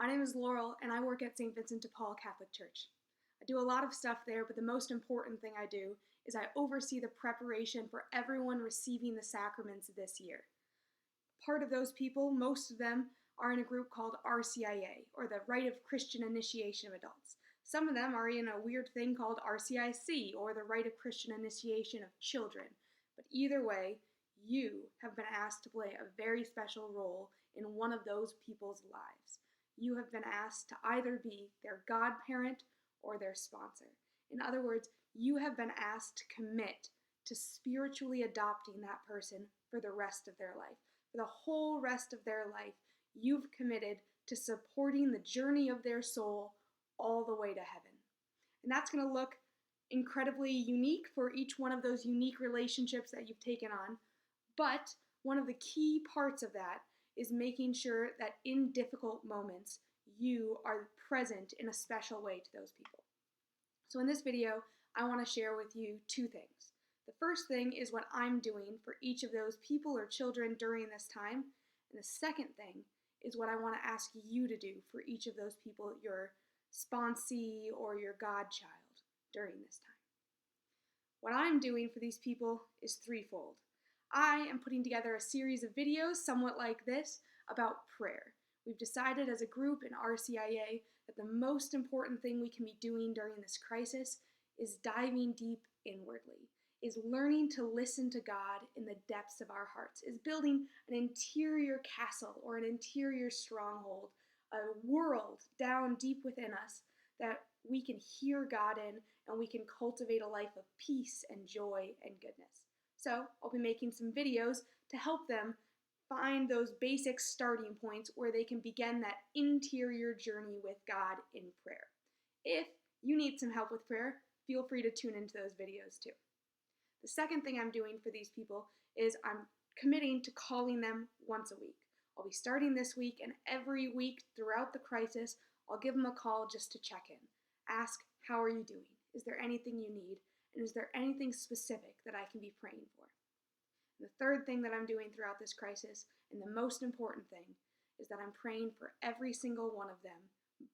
My name is Laurel, and I work at St. Vincent de Paul Catholic Church. I do a lot of stuff there, but the most important thing I do is I oversee the preparation for everyone receiving the sacraments this year. Part of those people, most of them, are in a group called RCIA, or the Rite of Christian Initiation of Adults. Some of them are in a weird thing called RCIC, or the Rite of Christian Initiation of Children. But either way, you have been asked to play a very special role in one of those people's lives. You have been asked to either be their godparent or their sponsor. In other words, you have been asked to commit to spiritually adopting that person for the rest of their life. For the whole rest of their life, you've committed to supporting the journey of their soul all the way to heaven. And that's going to look incredibly unique for each one of those unique relationships that you've taken on. But one of the key parts of that is making sure that in difficult moments, you are present in a special way to those people. So in this video, I want to share with you two things. The first thing is what I'm doing for each of those people or children during this time. And the second thing is what I want to ask you to do for each of those people, your sponsee or your godchild during this time. What I'm doing for these people is threefold. I am putting together a series of videos, somewhat like this, about prayer. We've decided as a group in RCIA that the most important thing we can be doing during this crisis is diving deep inwardly, is learning to listen to God in the depths of our hearts, is building an interior castle or an interior stronghold, a world down deep within us that we can hear God in and we can cultivate a life of peace and joy and goodness. So I'll be making some videos to help them find those basic starting points where they can begin that interior journey with God in prayer. If you need some help with prayer, feel free to tune into those videos too. The second thing I'm doing for these people is I'm committing to calling them once a week. I'll be starting this week, and every week throughout the crisis, I'll give them a call just to check in. Ask, how are you doing? Is there anything you need? And is there anything specific that I can be praying for? And the third thing that I'm doing throughout this crisis, and the most important thing, is that I'm praying for every single one of them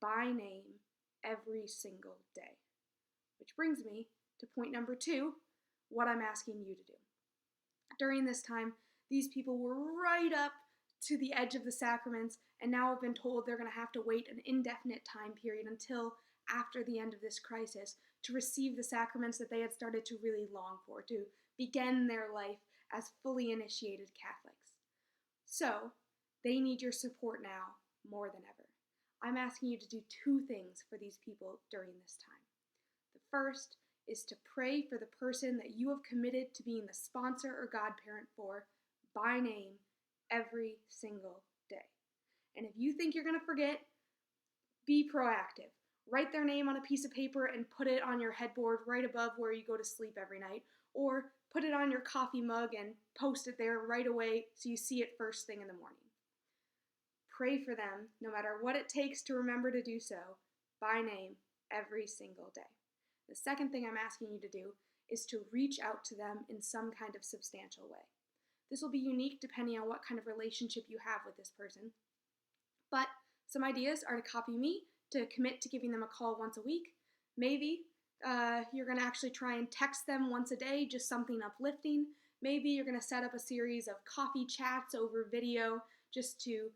by name every single day. Which brings me to point number 2, what I'm asking you to do. During this time, these people were right up to the edge of the sacraments and now have been told they're going to have to wait an indefinite time period until after the end of this crisis to receive the sacraments that they had started to really long for, to begin their life as fully initiated Catholics. So, they need your support now more than ever. I'm asking you to do 2 things for these people during this time. The first is to pray for the person that you have committed to being the sponsor or godparent for by name every single day. And if you think you're going to forget, be proactive. Write their name on a piece of paper and put it on your headboard right above where you go to sleep every night. Or put it on your coffee mug and post it there right away so you see it first thing in the morning. Pray for them, no matter what it takes to remember to do so, by name every single day. The second thing I'm asking you to do is to reach out to them in some kind of substantial way. This will be unique depending on what kind of relationship you have with this person. But some ideas are to copy me, to commit to giving them a call once a week. Maybe you're going to actually try and text them once a day, just something uplifting. Maybe you're going to set up a series of coffee chats over video just to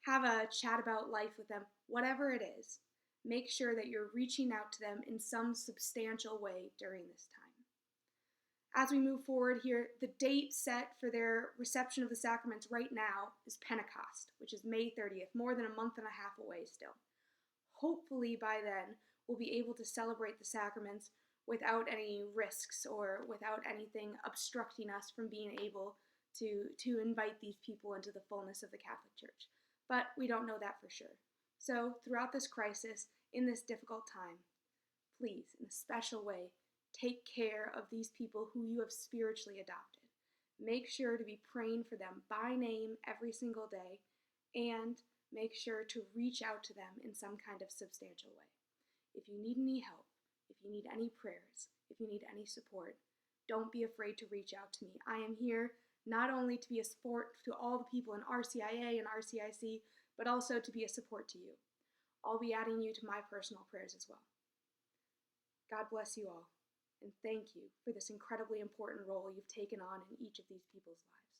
have a chat about life with them. Whatever it is, make sure that you're reaching out to them in some substantial way during this time. As we move forward here, the date set for their reception of the sacraments right now is Pentecost, which is May 30th, more than a month and a half away still. Hopefully by then, we'll be able to celebrate the sacraments without any risks or without anything obstructing us from being able to invite these people into the fullness of the Catholic Church. But we don't know that for sure. So throughout this crisis, in this difficult time, please, in a special way, take care of these people who you have spiritually adopted. Make sure to be praying for them by name every single day, and make sure to reach out to them in some kind of substantial way. If you need any help, if you need any prayers, if you need any support, don't be afraid to reach out to me. I am here not only to be a support to all the people in RCIA and RCIC, but also to be a support to you. I'll be adding you to my personal prayers as well. God bless you all, and thank you for this incredibly important role you've taken on in each of these people's lives.